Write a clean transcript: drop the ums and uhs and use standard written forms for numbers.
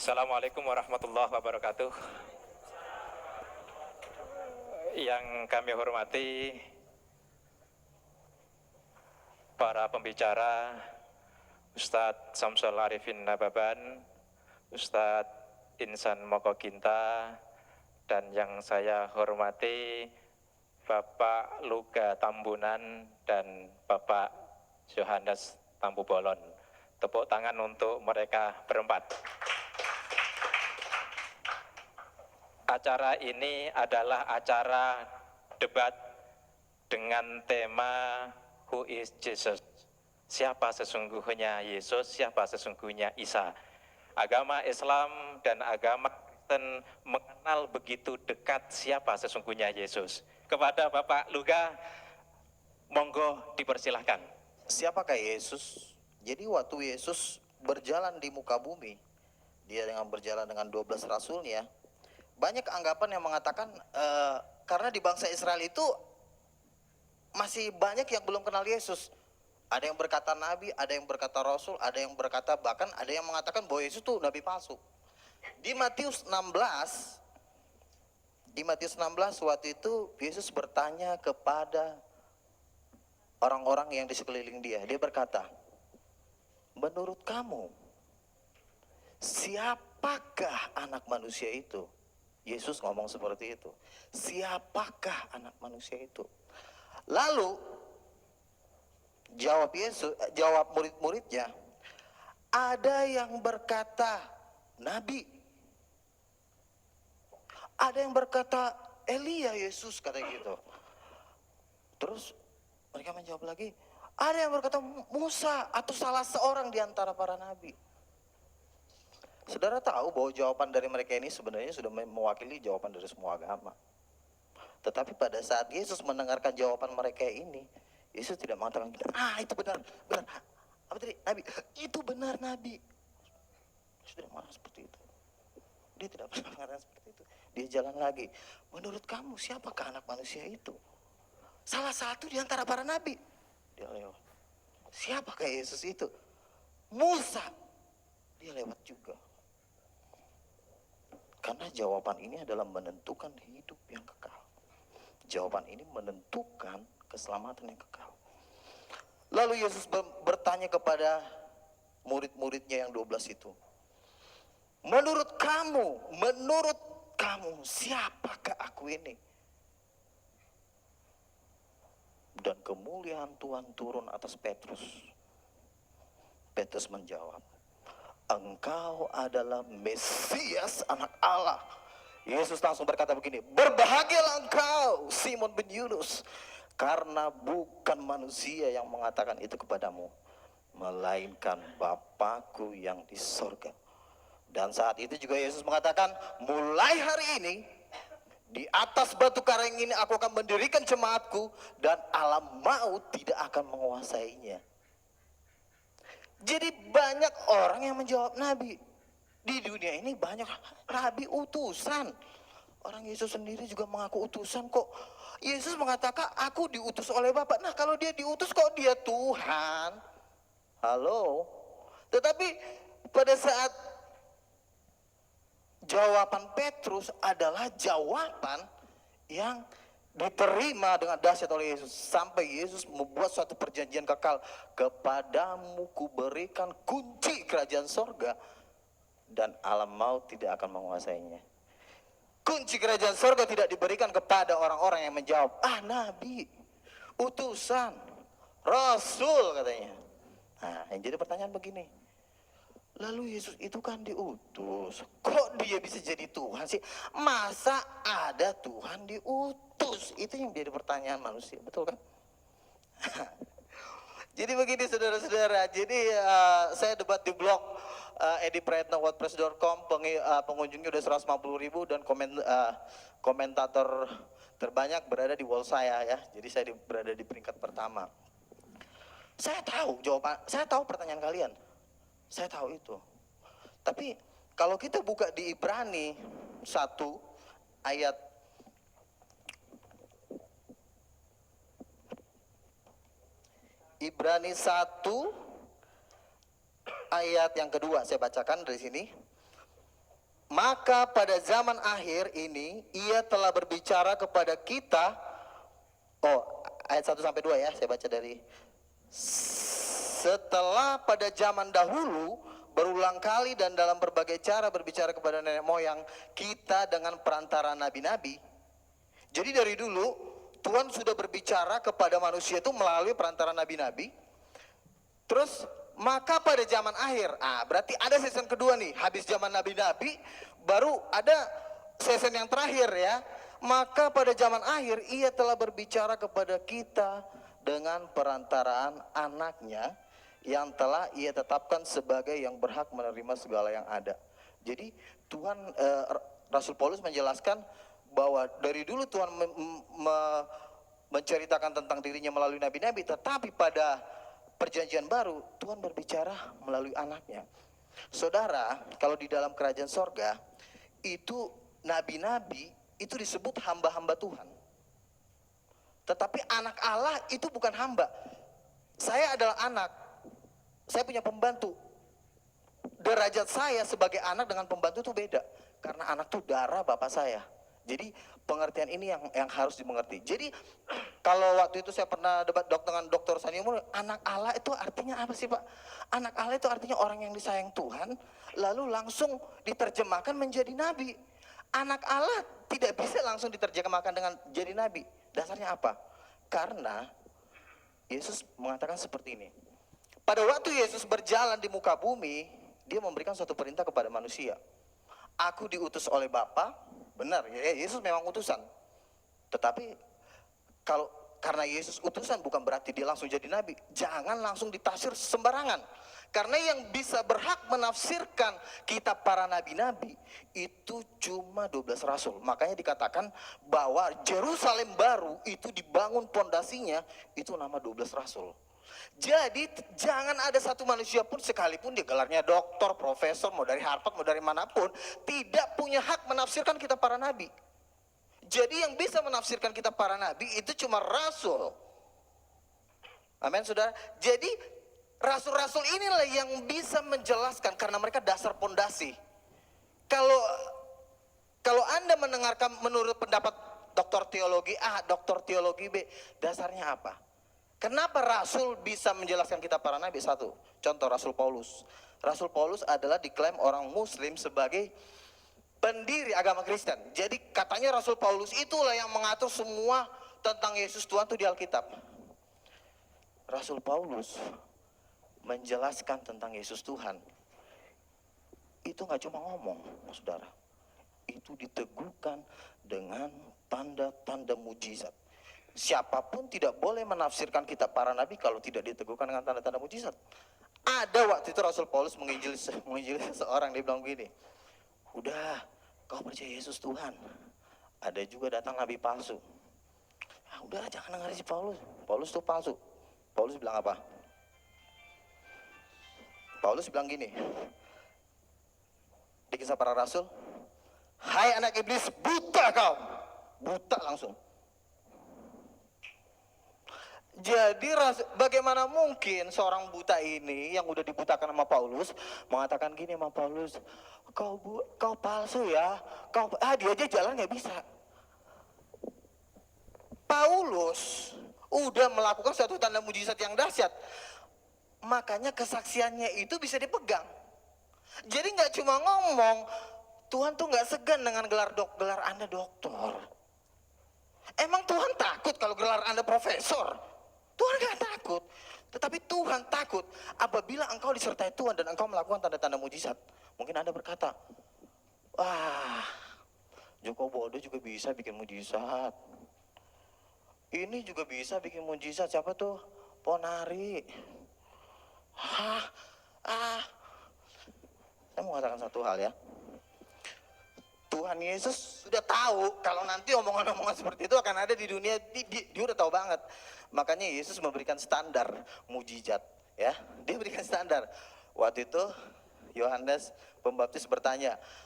Assalamualaikum warahmatullahi wabarakatuh. Yang kami hormati para pembicara, Ustadz Samsul Arifin Nababan, Ustadz Insan Mokoginta, dan yang saya hormati Bapak Luga Tambunan dan Bapak Johannes Tambubolon. Tepuk tangan untuk mereka berempat. Acara ini adalah acara debat dengan tema Who is Jesus? Siapa sesungguhnya Yesus, siapa sesungguhnya Isa? Agama Islam dan agama Kristen mengenal begitu dekat siapa sesungguhnya Yesus. Kepada Bapak Luga, monggo dipersilahkan. Siapakah Yesus? Jadi waktu Yesus berjalan di muka bumi, dia dengan berjalan dengan 12 rasulnya, banyak anggapan yang mengatakan karena di bangsa Israel itu masih banyak yang belum kenal Yesus. Ada yang berkata nabi, ada yang berkata rasul, ada yang berkata bahkan ada yang mengatakan bahwa Yesus itu nabi palsu. Di Matius 16 waktu itu Yesus bertanya kepada orang-orang yang di sekeliling dia. Dia berkata, menurut kamu siapakah anak manusia itu? Yesus ngomong seperti itu. Siapakah anak manusia itu? Lalu jawab murid-muridnya, ada yang berkata nabi, ada yang berkata Elia, Yesus kata gitu. Terus mereka menjawab lagi, ada yang berkata Musa atau salah seorang di antara para nabi. Saudara tahu bahwa jawaban dari mereka ini sebenarnya sudah mewakili jawaban dari semua agama. Tetapi pada saat Yesus mendengarkan jawaban mereka ini, Yesus tidak mengatakan, itu benar, apa tadi, nabi, itu benar nabi. Yesus tidak marah seperti itu. Dia tidak pernah mengatakan seperti itu. Dia jalan lagi, menurut kamu siapakah anak manusia itu? Salah satu di antara para nabi. Dia lewat. Siapakah Yesus itu? Musa. Dia lewat juga. Karena jawaban ini adalah menentukan hidup yang kekal. Jawaban ini menentukan keselamatan yang kekal. Lalu Yesus bertanya kepada murid-muridnya yang 12 itu, menurut kamu siapakah aku ini? Dan kemuliaan Tuhan turun atas Petrus. Petrus menjawab, engkau adalah Mesias, anak Allah. Yesus langsung berkata begini, berbahagialah engkau Simon bin Yunus, karena bukan manusia yang mengatakan itu kepadamu, melainkan Bapakku yang di sorga. Dan saat itu juga Yesus mengatakan, mulai hari ini di atas batu karang ini aku akan mendirikan jemaatku, dan alam maut tidak akan menguasainya. Jadi banyak orang yang menjawab nabi. Di dunia ini banyak nabi utusan. Orang Yesus sendiri juga mengaku utusan kok. Yesus mengatakan aku diutus oleh Bapa. Nah kalau dia diutus kok dia Tuhan? Halo? Tetapi pada saat jawaban Petrus adalah jawaban yang diterima dengan dahsyat oleh Yesus. Sampai Yesus membuat suatu perjanjian kekal. Kepadamu kuberikan kunci kerajaan sorga, dan alam maut tidak akan menguasainya. Kunci kerajaan sorga tidak diberikan kepada orang-orang yang menjawab, nabi, utusan, rasul katanya. Nah yang jadi pertanyaan begini, lalu Yesus itu kan diutus, kok dia bisa jadi Tuhan sih? Masa ada Tuhan diutus? Itu yang jadi pertanyaan manusia, betul kan? Jadi begini saudara-saudara, jadi saya debat di blog ediprayetnawordpress.com, pengunjungnya udah 150.000 dan komentator terbanyak berada di wall saya ya. Jadi saya berada di peringkat pertama. Saya tahu jawaban, saya tahu pertanyaan kalian. Saya tahu itu. Tapi kalau kita buka di Ibrani 1 ayat Ibrani 1 ayat yang kedua, saya bacakan dari sini. Maka pada zaman akhir ini ia telah berbicara kepada kita. Oh, ayat 1 sampai 2 ya, saya baca dari. Setelah pada zaman dahulu berulang kali dan dalam berbagai cara berbicara kepada nenek moyang kita dengan perantara nabi-nabi. Jadi dari dulu Tuhan sudah berbicara kepada manusia itu melalui perantara nabi-nabi. Terus maka pada zaman akhir, berarti ada season kedua nih, habis zaman nabi-nabi, baru ada season yang terakhir ya. Maka pada zaman akhir ia telah berbicara kepada kita dengan perantaraan anaknya yang telah ia tetapkan sebagai yang berhak menerima segala yang ada. Jadi Tuhan, Rasul Paulus menjelaskan bahwa dari dulu Tuhan menceritakan tentang dirinya melalui nabi-nabi, tetapi pada perjanjian baru Tuhan berbicara melalui anaknya. Saudara, kalau di dalam kerajaan sorga itu nabi-nabi itu disebut hamba-hamba Tuhan. Tetapi anak Allah itu bukan hamba. Saya adalah anak, saya punya pembantu. Derajat saya sebagai anak dengan pembantu itu beda, karena anak itu darah bapak saya. Jadi pengertian ini yang harus dimengerti. Jadi kalau waktu itu saya pernah debat dengan Dr. Saniumur, anak Allah itu artinya apa sih Pak? Anak Allah itu artinya orang yang disayang Tuhan, lalu langsung diterjemahkan menjadi nabi. Anak Allah tidak bisa langsung diterjemahkan dengan jadi nabi. Dasarnya apa? Karena Yesus mengatakan seperti ini. Pada waktu Yesus berjalan di muka bumi, dia memberikan suatu perintah kepada manusia. Aku diutus oleh Bapa. Benar, ya, Yesus memang utusan. Tetapi karena Yesus utusan bukan berarti dia langsung jadi nabi. Jangan langsung ditafsir sembarangan. Karena yang bisa berhak menafsirkan kitab para nabi-nabi itu cuma 12 rasul. Makanya dikatakan bahwa Yerusalem baru itu dibangun pondasinya itu nama 12 rasul. Jadi jangan ada satu manusia pun sekalipun dia gelarnya doktor, profesor, mau dari Harvard, mau dari manapun, tidak punya hak menafsirkan kitab para nabi. Jadi yang bisa menafsirkan kitab para nabi itu cuma rasul. Amin, saudara. Jadi rasul-rasul inilah yang bisa menjelaskan karena mereka dasar pondasi. Kalau Anda mendengarkan menurut pendapat doktor teologi A, doktor teologi B, dasarnya apa? Kenapa Rasul bisa menjelaskan kitab para nabi? Satu, contoh Rasul Paulus. Rasul Paulus adalah diklaim orang Muslim sebagai pendiri agama Kristen. Jadi katanya Rasul Paulus itulah yang mengatur semua tentang Yesus Tuhan itu di Alkitab. Rasul Paulus menjelaskan tentang Yesus Tuhan. Itu nggak cuma ngomong, saudara. Itu diteguhkan dengan tanda-tanda mujizat. Siapapun tidak boleh menafsirkan kitab para nabi kalau tidak diteguhkan dengan tanda-tanda mujizat. Ada waktu itu Rasul Paulus menginjili seseorang, dia bilang begini, udah kau percaya Yesus Tuhan. Ada juga datang nabi palsu. Udah jangan dengar si Paulus. Paulus itu palsu. Paulus bilang apa? Paulus bilang gini di Kisah Para Rasul, hai anak iblis, buta kau. Buta langsung. Jadi bagaimana mungkin seorang buta ini yang udah dibutakan sama Paulus mengatakan gini sama Paulus, kau palsu ya, dia aja jalan nggak bisa. Paulus udah melakukan suatu tanda mujizat yang dahsyat, makanya kesaksiannya itu bisa dipegang. Jadi nggak cuma ngomong, Tuhan tuh nggak segan dengan gelar Anda doktor. Emang Tuhan takut kalau gelar Anda profesor? Tuhan gak takut, tetapi Tuhan takut apabila engkau disertai Tuhan dan engkau melakukan tanda-tanda mujizat. Mungkin Anda berkata, wah, Joko Bodo juga bisa bikin mujizat. Ini juga bisa bikin mujizat, siapa tuh? Ponari. Saya mau katakan satu hal ya. Tuhan Yesus sudah tahu kalau nanti omongan-omongan seperti itu akan ada di dunia, dia udah tahu banget. Makanya Yesus memberikan standar mujizat, ya. Dia berikan standar. Waktu itu Yohanes Pembaptis bertanya,